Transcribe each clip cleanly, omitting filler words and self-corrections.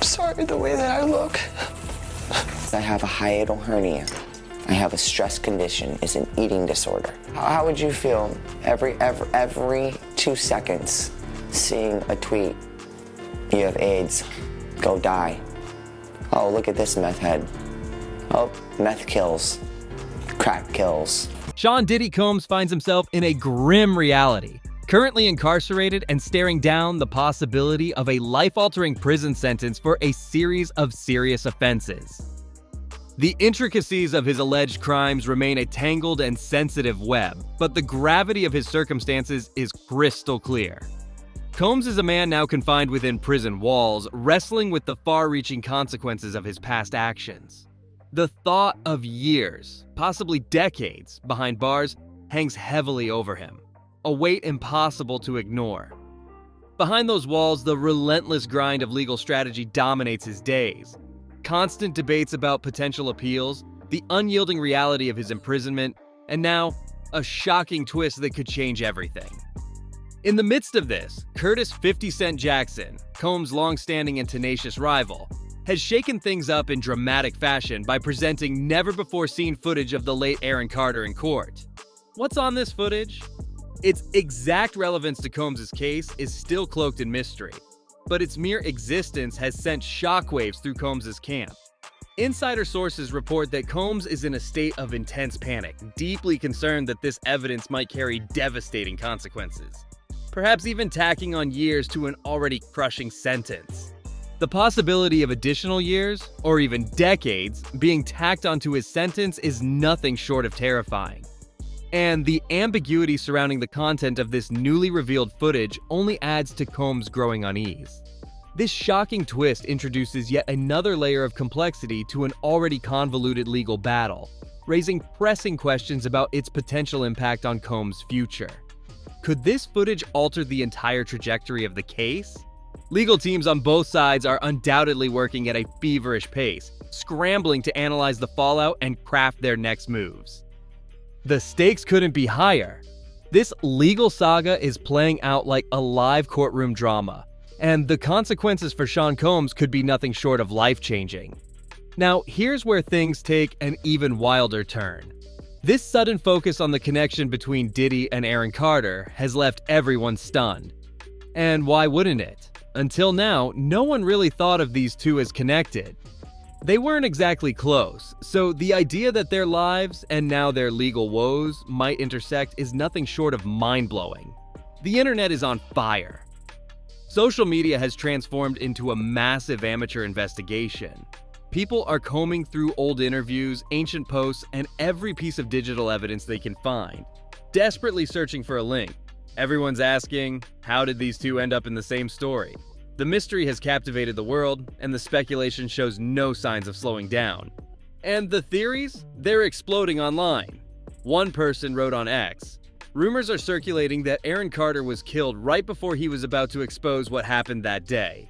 sorry the way that I look. I have a hiatal hernia. I have a stress condition. It's an eating disorder. How would you feel every 2 seconds seeing a tweet? You have AIDS. Go die. Oh, look at this meth head. Oh, meth kills. Crack kills. Sean Diddy Combs finds himself in a grim reality, currently incarcerated and staring down the possibility of a life-altering prison sentence for a series of serious offenses. The intricacies of his alleged crimes remain a tangled and sensitive web, but the gravity of his circumstances is crystal clear. Combs is a man now confined within prison walls, wrestling with the far-reaching consequences of his past actions. The thought of years, possibly decades, behind bars hangs heavily over him, a weight impossible to ignore. Behind those walls, the relentless grind of legal strategy dominates his days. Constant debates about potential appeals, the unyielding reality of his imprisonment, and now, a shocking twist that could change everything. In the midst of this, Curtis 50 Cent Jackson, Combs' long-standing and tenacious rival, has shaken things up in dramatic fashion by presenting never-before-seen footage of the late Aaron Carter in court. What's on this footage? Its exact relevance to Combs' case is still cloaked in mystery, but its mere existence has sent shockwaves through Combs' camp. Insider sources report that Combs is in a state of intense panic, deeply concerned that this evidence might carry devastating consequences, perhaps even tacking on years to an already crushing sentence. The possibility of additional years, or even decades, being tacked onto his sentence is nothing short of terrifying. And the ambiguity surrounding the content of this newly revealed footage only adds to Combs' growing unease. This shocking twist introduces yet another layer of complexity to an already convoluted legal battle, raising pressing questions about its potential impact on Combs' future. Could this footage alter the entire trajectory of the case? Legal teams on both sides are undoubtedly working at a feverish pace, scrambling to analyze the fallout and craft their next moves. The stakes couldn't be higher. This legal saga is playing out like a live courtroom drama, and the consequences for Sean Combs could be nothing short of life-changing. Now, here's where things take an even wilder turn. This sudden focus on the connection between Diddy and Aaron Carter has left everyone stunned. And why wouldn't it? Until now, no one really thought of these two as connected. They weren't exactly close, so the idea that their lives, and now their legal woes, might intersect is nothing short of mind-blowing. The internet is on fire. Social media has transformed into a massive amateur investigation. People are combing through old interviews, ancient posts, and every piece of digital evidence they can find, desperately searching for a link. Everyone's asking, how did these two end up in the same story? The mystery has captivated the world, and the speculation shows no signs of slowing down. And the theories? They're exploding online. One person wrote on X, "Rumors are circulating that Aaron Carter was killed right before he was about to expose what happened that day.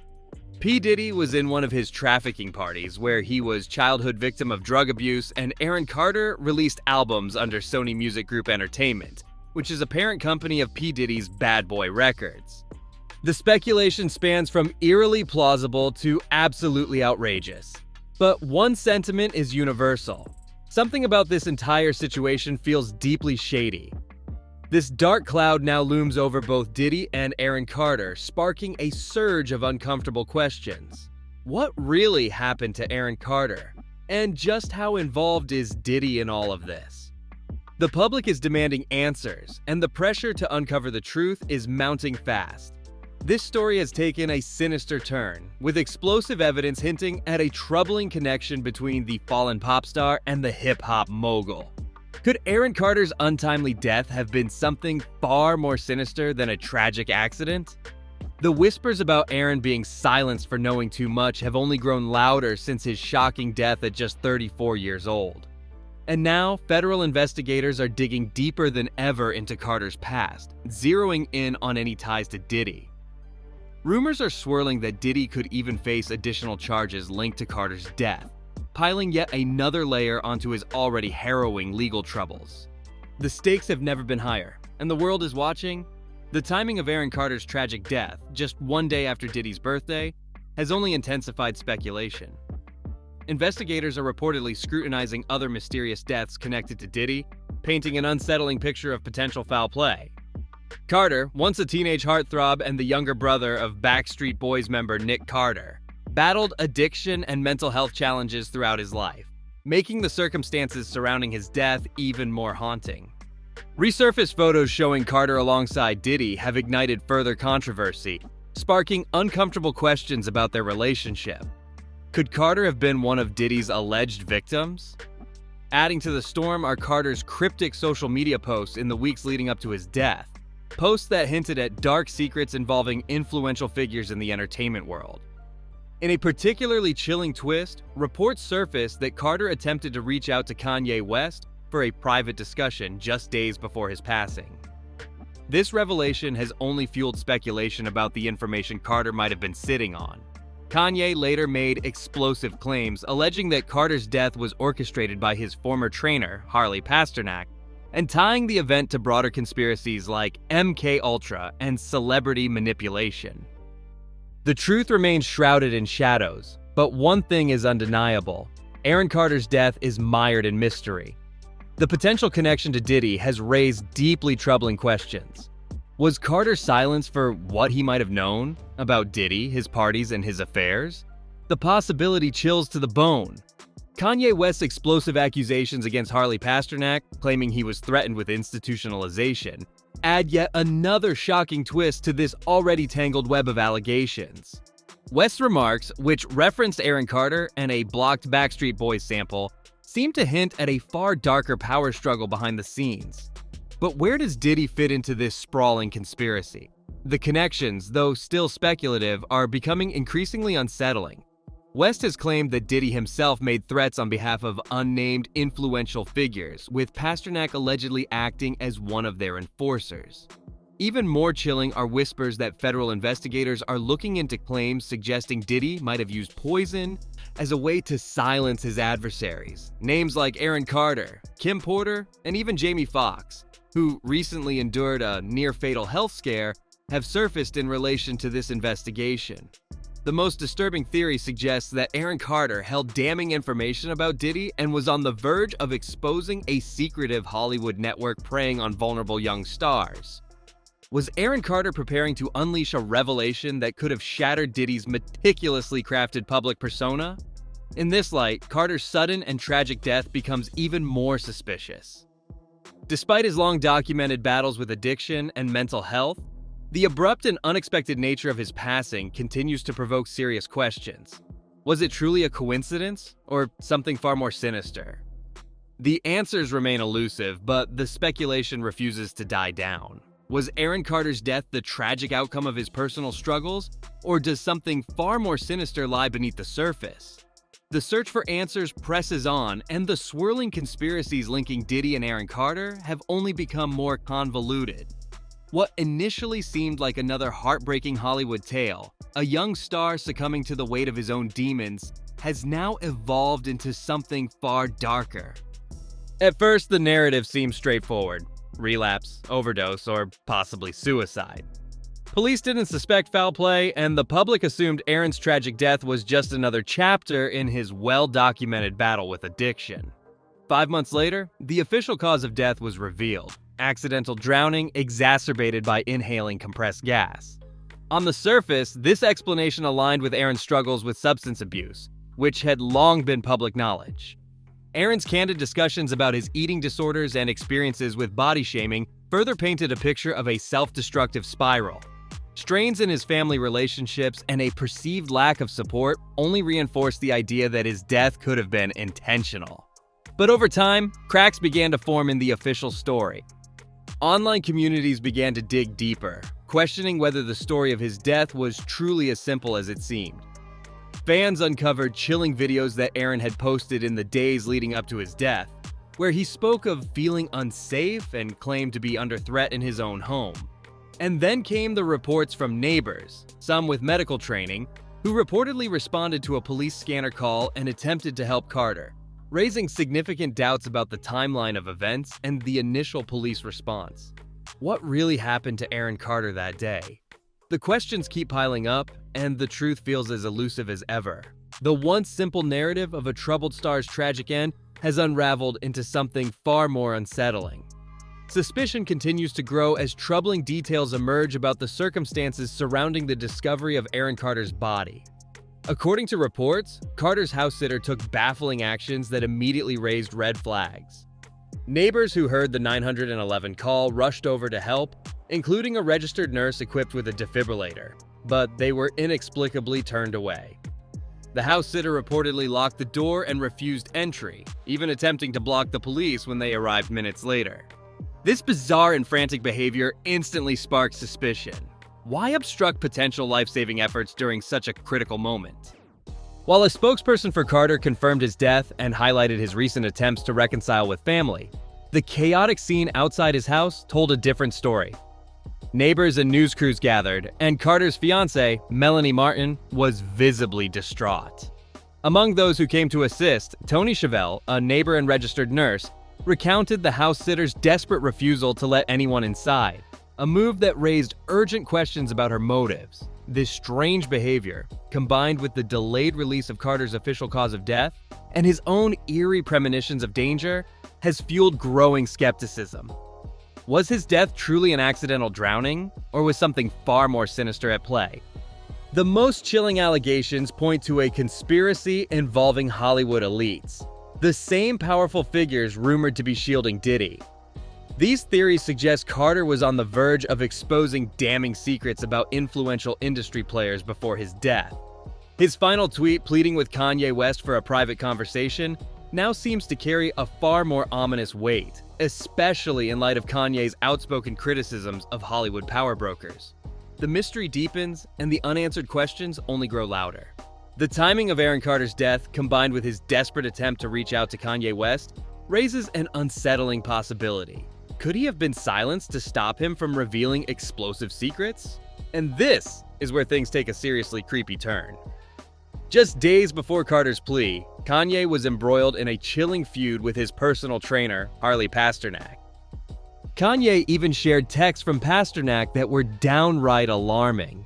P. Diddy was in one of his trafficking parties where he was childhood victim of drug abuse, and Aaron Carter released albums under Sony Music Group Entertainment, which is a parent company of P. Diddy's Bad Boy Records." The speculation spans from eerily plausible to absolutely outrageous. But one sentiment is universal. Something about this entire situation feels deeply shady. This dark cloud now looms over both Diddy and Aaron Carter, sparking a surge of uncomfortable questions. What really happened to Aaron Carter? And just how involved is Diddy in all of this? The public is demanding answers, and the pressure to uncover the truth is mounting fast. This story has taken a sinister turn, with explosive evidence hinting at a troubling connection between the fallen pop star and the hip-hop mogul. Could Aaron Carter's untimely death have been something far more sinister than a tragic accident? The whispers about Aaron being silenced for knowing too much have only grown louder since his shocking death at just 34 years old. And now, federal investigators are digging deeper than ever into Carter's past, zeroing in on any ties to Diddy. Rumors are swirling that Diddy could even face additional charges linked to Carter's death, piling yet another layer onto his already harrowing legal troubles. The stakes have never been higher, and the world is watching. The timing of Aaron Carter's tragic death, just one day after Diddy's birthday, has only intensified speculation. Investigators are reportedly scrutinizing other mysterious deaths connected to Diddy, painting an unsettling picture of potential foul play. Carter, once a teenage heartthrob and the younger brother of Backstreet Boys member Nick Carter, battled addiction and mental health challenges throughout his life, making the circumstances surrounding his death even more haunting. Resurfaced photos showing Carter alongside Diddy have ignited further controversy, sparking uncomfortable questions about their relationship. Could Carter have been one of Diddy's alleged victims? Adding to the storm are Carter's cryptic social media posts in the weeks leading up to his death, posts that hinted at dark secrets involving influential figures in the entertainment world. In a particularly chilling twist, reports surfaced that Carter attempted to reach out to Kanye West for a private discussion just days before his passing. This revelation has only fueled speculation about the information Carter might have been sitting on. Kanye later made explosive claims alleging that Carter's death was orchestrated by his former trainer, Harley Pasternak, and tying the event to broader conspiracies like MK Ultra and celebrity manipulation. The truth remains shrouded in shadows, but one thing is undeniable: Aaron Carter's death is mired in mystery. The potential connection to Diddy has raised deeply troubling questions. Was Carter silenced for what he might have known about Diddy, his parties, and his affairs? The possibility chills to the bone. Kanye West's explosive accusations against Harley Pasternak, claiming he was threatened with institutionalization, add yet another shocking twist to this already tangled web of allegations. West's remarks, which referenced Aaron Carter and a blocked Backstreet Boys sample, seem to hint at a far darker power struggle behind the scenes. But where does Diddy fit into this sprawling conspiracy? The connections, though still speculative, are becoming increasingly unsettling. West has claimed that Diddy himself made threats on behalf of unnamed influential figures, with Pasternak allegedly acting as one of their enforcers. Even more chilling are whispers that federal investigators are looking into claims suggesting Diddy might have used poison as a way to silence his adversaries. Names like Aaron Carter, Kim Porter, and even Jamie Foxx, who recently endured a near-fatal health scare, have surfaced in relation to this investigation. The most disturbing theory suggests that Aaron Carter held damning information about Diddy and was on the verge of exposing a secretive Hollywood network preying on vulnerable young stars. Was Aaron Carter preparing to unleash a revelation that could have shattered Diddy's meticulously crafted public persona? In this light, Carter's sudden and tragic death becomes even more suspicious. Despite his long-documented battles with addiction and mental health, the abrupt and unexpected nature of his passing continues to provoke serious questions. Was it truly a coincidence, or something far more sinister? The answers remain elusive, but the speculation refuses to die down. Was Aaron Carter's death the tragic outcome of his personal struggles, or does something far more sinister lie beneath the surface? The search for answers presses on, and the swirling conspiracies linking Diddy and Aaron Carter have only become more convoluted. What initially seemed like another heartbreaking Hollywood tale, a young star succumbing to the weight of his own demons, has now evolved into something far darker. At first, the narrative seems straightforward: relapse, overdose, or possibly suicide. Police didn't suspect foul play, and the public assumed Aaron's tragic death was just another chapter in his well-documented battle with addiction. 5 months later, the official cause of death was revealed: accidental drowning exacerbated by inhaling compressed gas. On the surface, this explanation aligned with Aaron's struggles with substance abuse, which had long been public knowledge. Aaron's candid discussions about his eating disorders and experiences with body shaming further painted a picture of a self-destructive spiral. Strains in his family relationships and a perceived lack of support only reinforced the idea that his death could have been intentional. But over time, cracks began to form in the official story. Online communities began to dig deeper, questioning whether the story of his death was truly as simple as it seemed. Fans uncovered chilling videos that Aaron had posted in the days leading up to his death, where he spoke of feeling unsafe and claimed to be under threat in his own home. And then came the reports from neighbors, some with medical training, who reportedly responded to a police scanner call and attempted to help Carter, raising significant doubts about the timeline of events and the initial police response. What really happened to Aaron Carter that day? The questions keep piling up, and the truth feels as elusive as ever. The once simple narrative of a troubled star's tragic end has unraveled into something far more unsettling. Suspicion continues to grow as troubling details emerge about the circumstances surrounding the discovery of Aaron Carter's body. According to reports, Carter's house sitter took baffling actions that immediately raised red flags. Neighbors who heard the 911 call rushed over to help, including a registered nurse equipped with a defibrillator, but they were inexplicably turned away. The house sitter reportedly locked the door and refused entry, even attempting to block the police when they arrived minutes later. This bizarre and frantic behavior instantly sparked suspicion. Why obstruct potential life-saving efforts during such a critical moment? While a spokesperson for Carter confirmed his death and highlighted his recent attempts to reconcile with family, the chaotic scene outside his house told a different story. Neighbors and news crews gathered, and Carter's fiancée, Melanie Martin, was visibly distraught. Among those who came to assist, Tony Chevelle, a neighbor and registered nurse, recounted the house sitter's desperate refusal to let anyone inside, a move that raised urgent questions about her motives. This strange behavior, combined with the delayed release of Carter's official cause of death and his own eerie premonitions of danger, has fueled growing skepticism. Was his death truly an accidental drowning, or was something far more sinister at play? The most chilling allegations point to a conspiracy involving Hollywood elites, the same powerful figures rumored to be shielding Diddy. These theories suggest Carter was on the verge of exposing damning secrets about influential industry players before his death. His final tweet pleading with Kanye West for a private conversation now seems to carry a far more ominous weight, especially in light of Kanye's outspoken criticisms of Hollywood power brokers. The mystery deepens, and the unanswered questions only grow louder. The timing of Aaron Carter's death, combined with his desperate attempt to reach out to Kanye West, raises an unsettling possibility. Could he have been silenced to stop him from revealing explosive secrets? And this is where things take a seriously creepy turn. Just days before Carter's plea, Kanye was embroiled in a chilling feud with his personal trainer, Harley Pasternak. Kanye even shared texts from Pasternak that were downright alarming.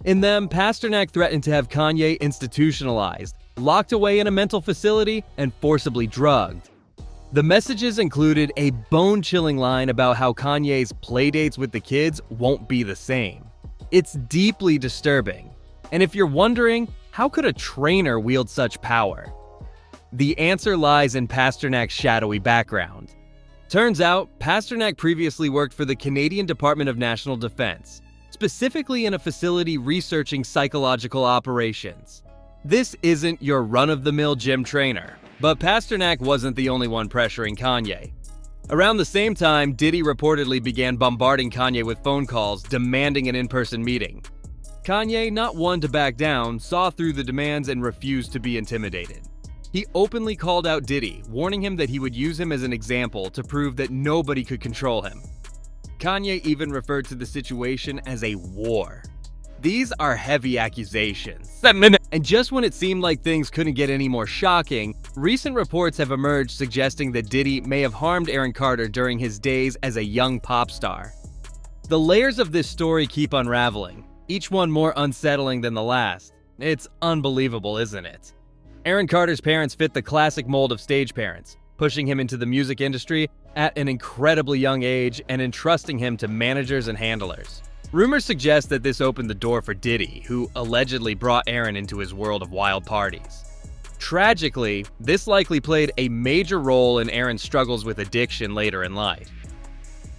In them, Pasternak threatened to have Kanye institutionalized, locked away in a mental facility, and forcibly drugged. The messages included a bone-chilling line about how Kanye's playdates with the kids won't be the same. It's deeply disturbing. And if you're wondering, how could a trainer wield such power? The answer lies in Pasternak's shadowy background. Turns out, Pasternak previously worked for the Canadian Department of National Defense, specifically in a facility researching psychological operations. This isn't your run-of-the-mill gym trainer, but Pasternak wasn't the only one pressuring Kanye. Around the same time, Diddy reportedly began bombarding Kanye with phone calls demanding an in-person meeting. Kanye, not one to back down, saw through the demands and refused to be intimidated. He openly called out Diddy, warning him that he would use him as an example to prove that nobody could control him. Kanye even referred to the situation as a war. These are heavy accusations. And just when it seemed like things couldn't get any more shocking, recent reports have emerged suggesting that Diddy may have harmed Aaron Carter during his days as a young pop star. The layers of this story keep unraveling, each one more unsettling than the last. It's unbelievable, isn't it? Aaron Carter's parents fit the classic mold of stage parents, pushing him into the music industry at an incredibly young age and entrusting him to managers and handlers. Rumors suggest that this opened the door for Diddy, who allegedly brought Aaron into his world of wild parties. Tragically, this likely played a major role in Aaron's struggles with addiction later in life.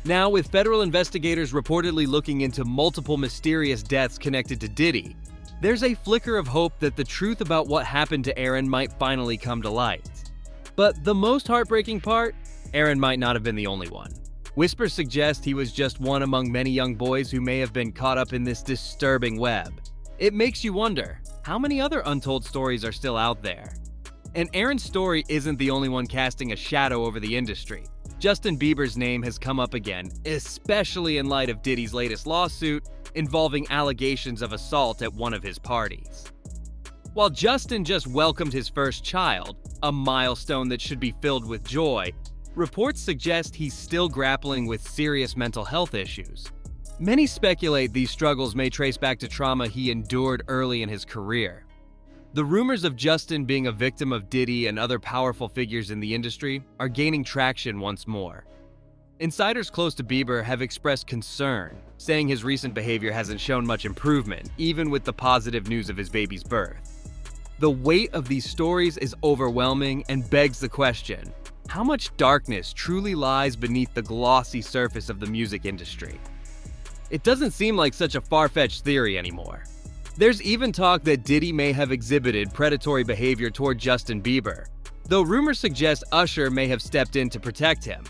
Now, with federal investigators reportedly looking into multiple mysterious deaths connected to Diddy, there's a flicker of hope that the truth about what happened to Aaron might finally come to light. But the most heartbreaking part? Aaron might not have been the only one. Whispers suggest he was just one among many young boys who may have been caught up in this disturbing web. It makes you wonder, how many other untold stories are still out there? And Aaron's story isn't the only one casting a shadow over the industry. Justin Bieber's name has come up again, especially in light of Diddy's latest lawsuit involving allegations of assault at one of his parties. While Justin just welcomed his first child, a milestone that should be filled with joy, reports suggest he's still grappling with serious mental health issues. Many speculate these struggles may trace back to trauma he endured early in his career. The rumors of Justin being a victim of Diddy and other powerful figures in the industry are gaining traction once more. Insiders close to Bieber have expressed concern, saying his recent behavior hasn't shown much improvement, even with the positive news of his baby's birth. The weight of these stories is overwhelming and begs the question, how much darkness truly lies beneath the glossy surface of the music industry? It doesn't seem like such a far-fetched theory anymore. There's even talk that Diddy may have exhibited predatory behavior toward Justin Bieber, though rumors suggest Usher may have stepped in to protect him.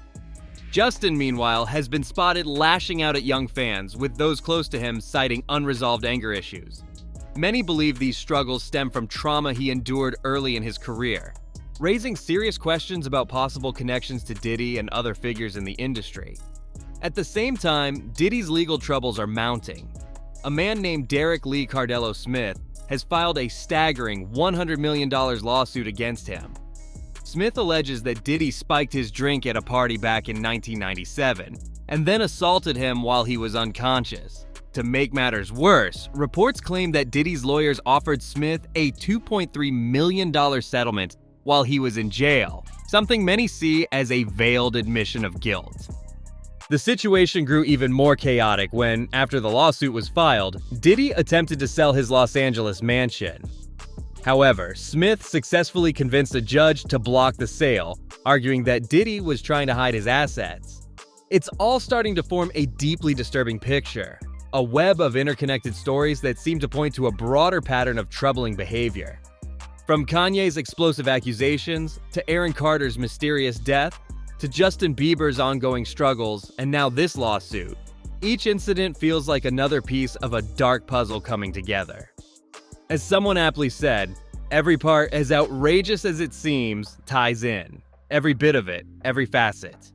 Justin, meanwhile, has been spotted lashing out at young fans, with those close to him citing unresolved anger issues. Many believe these struggles stem from trauma he endured early in his career, raising serious questions about possible connections to Diddy and other figures in the industry. At the same time, Diddy's legal troubles are mounting. A man named Derek Lee Cardello Smith has filed a staggering $100 million lawsuit against him. Smith alleges that Diddy spiked his drink at a party back in 1997 and then assaulted him while he was unconscious. To make matters worse, reports claim that Diddy's lawyers offered Smith a $2.3 million settlement while he was in jail, something many see as a veiled admission of guilt. The situation grew even more chaotic when, after the lawsuit was filed, Diddy attempted to sell his Los Angeles mansion. However, Smith successfully convinced a judge to block the sale, arguing that Diddy was trying to hide his assets. It's all starting to form a deeply disturbing picture, a web of interconnected stories that seem to point to a broader pattern of troubling behavior. From Kanye's explosive accusations, to Aaron Carter's mysterious death, to Justin Bieber's ongoing struggles, and now this lawsuit, each incident feels like another piece of a dark puzzle coming together. As someone aptly said, every part, as outrageous as it seems, ties in. Every bit of it, every facet.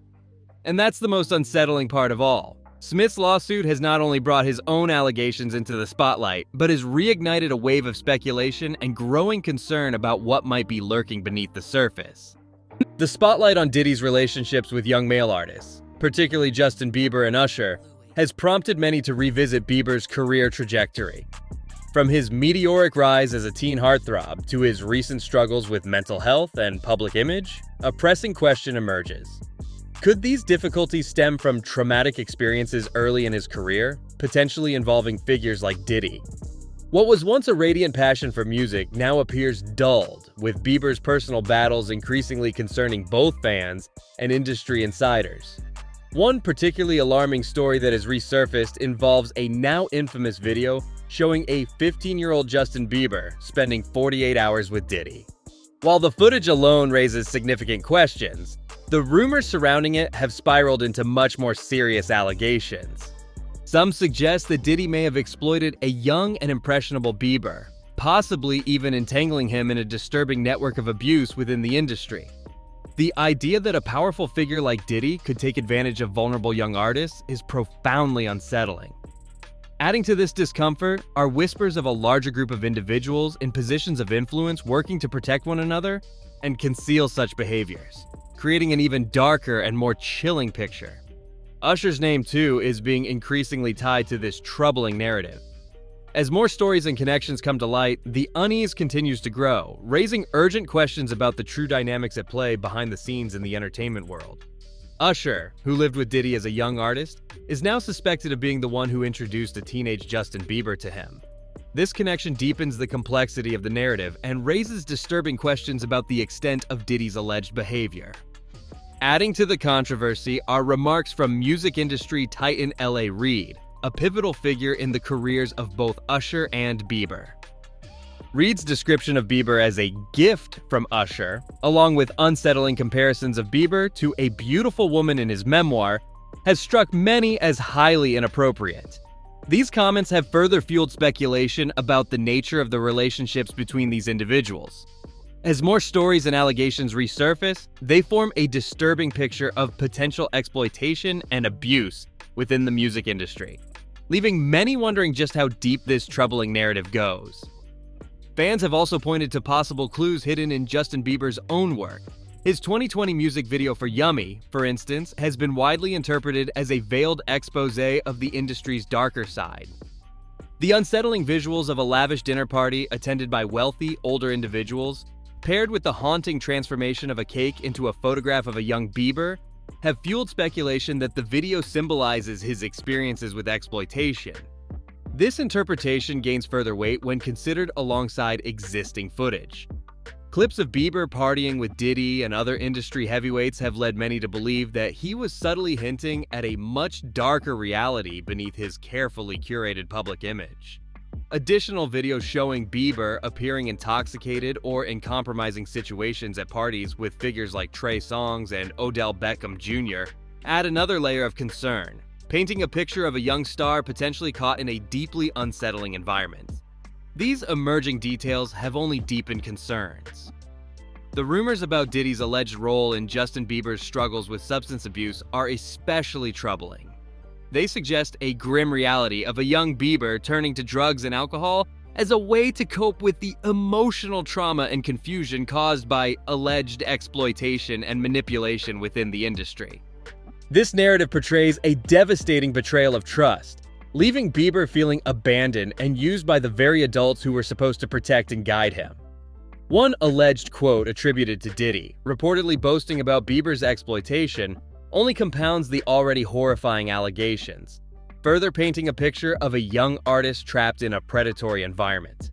And that's the most unsettling part of all. Smith's lawsuit has not only brought his own allegations into the spotlight, but has reignited a wave of speculation and growing concern about what might be lurking beneath the surface. The spotlight on Diddy's relationships with young male artists, particularly Justin Bieber and Usher, has prompted many to revisit Bieber's career trajectory. From his meteoric rise as a teen heartthrob to his recent struggles with mental health and public image, a pressing question emerges. Could these difficulties stem from traumatic experiences early in his career, potentially involving figures like Diddy? What was once a radiant passion for music now appears dulled, with Bieber's personal battles increasingly concerning both fans and industry insiders. One particularly alarming story that has resurfaced involves a now infamous video showing a 15-year-old Justin Bieber spending 48 hours with Diddy. While the footage alone raises significant questions, the rumors surrounding it have spiraled into much more serious allegations. Some suggest that Diddy may have exploited a young and impressionable Bieber, possibly even entangling him in a disturbing network of abuse within the industry. The idea that a powerful figure like Diddy could take advantage of vulnerable young artists is profoundly unsettling. Adding to this discomfort are whispers of a larger group of individuals in positions of influence working to protect one another and conceal such behaviors, creating an even darker and more chilling picture. Usher's name, too, is being increasingly tied to this troubling narrative. As more stories and connections come to light, the unease continues to grow, raising urgent questions about the true dynamics at play behind the scenes in the entertainment world. Usher, who lived with Diddy as a young artist, is now suspected of being the one who introduced a teenage Justin Bieber to him. This connection deepens the complexity of the narrative and raises disturbing questions about the extent of Diddy's alleged behavior. Adding to the controversy are remarks from music industry titan L.A. Reid, a pivotal figure in the careers of both Usher and Bieber. Reid's description of Bieber as a gift from Usher, along with unsettling comparisons of Bieber to a beautiful woman in his memoir, has struck many as highly inappropriate. These comments have further fueled speculation about the nature of the relationships between these individuals. As more stories and allegations resurface, they form a disturbing picture of potential exploitation and abuse within the music industry, leaving many wondering just how deep this troubling narrative goes. Fans have also pointed to possible clues hidden in Justin Bieber's own work, His 2020 music video for Yummy, for instance, has been widely interpreted as a veiled expose of the industry's darker side. The unsettling visuals of a lavish dinner party attended by wealthy, older individuals, paired with the haunting transformation of a cake into a photograph of a young Bieber, have fueled speculation that the video symbolizes his experiences with exploitation. This interpretation gains further weight when considered alongside existing footage. Clips of Bieber partying with Diddy and other industry heavyweights have led many to believe that he was subtly hinting at a much darker reality beneath his carefully curated public image. Additional videos showing Bieber appearing intoxicated or in compromising situations at parties with figures like Trey Songz and Odell Beckham Jr. add another layer of concern, painting a picture of a young star potentially caught in a deeply unsettling environment. These emerging details have only deepened concerns. The rumors about Diddy's alleged role in Justin Bieber's struggles with substance abuse are especially troubling. They suggest a grim reality of a young Bieber turning to drugs and alcohol as a way to cope with the emotional trauma and confusion caused by alleged exploitation and manipulation within the industry. This narrative portrays a devastating betrayal of trust, leaving Bieber feeling abandoned and used by the very adults who were supposed to protect and guide him. One alleged quote attributed to Diddy, reportedly boasting about Bieber's exploitation, only compounds the already horrifying allegations, further painting a picture of a young artist trapped in a predatory environment.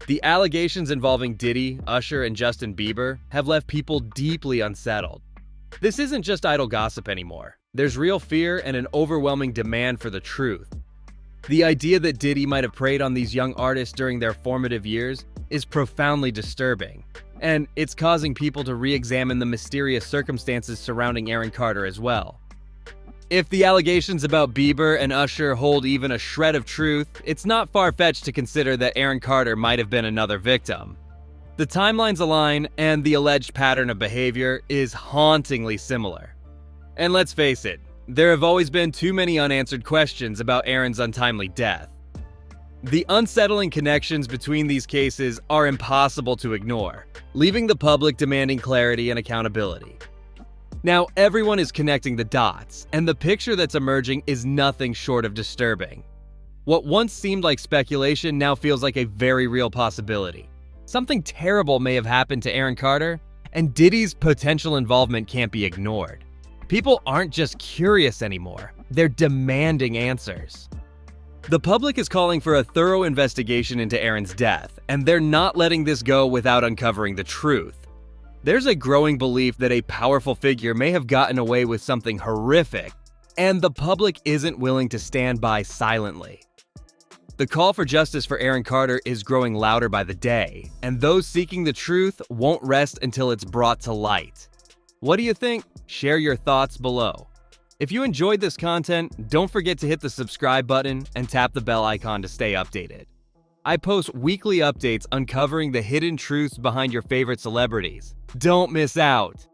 The allegations involving Diddy, Usher, and Justin Bieber have left people deeply unsettled. This isn't just idle gossip anymore. There's real fear and an overwhelming demand for the truth. The idea that Diddy might have preyed on these young artists during their formative years is profoundly disturbing, and it's causing people to re-examine the mysterious circumstances surrounding Aaron Carter as well. If the allegations about Bieber and Usher hold even a shred of truth, it's not far-fetched to consider that Aaron Carter might have been another victim. The timelines align, and the alleged pattern of behavior is hauntingly similar. And let's face it, there have always been too many unanswered questions about Aaron's untimely death. The unsettling connections between these cases are impossible to ignore, leaving the public demanding clarity and accountability. Now, everyone is connecting the dots, and the picture that's emerging is nothing short of disturbing. What once seemed like speculation now feels like a very real possibility. Something terrible may have happened to Aaron Carter, and Diddy's potential involvement can't be ignored. People aren't just curious anymore, they're demanding answers. The public is calling for a thorough investigation into Aaron's death, and they're not letting this go without uncovering the truth. There's a growing belief that a powerful figure may have gotten away with something horrific, and the public isn't willing to stand by silently. The call for justice for Aaron Carter is growing louder by the day, and those seeking the truth won't rest until it's brought to light. What do you think? Share your thoughts below. If you enjoyed this content, don't forget to hit the subscribe button and tap the bell icon to stay updated. I post weekly updates uncovering the hidden truths behind your favorite celebrities. Don't miss out!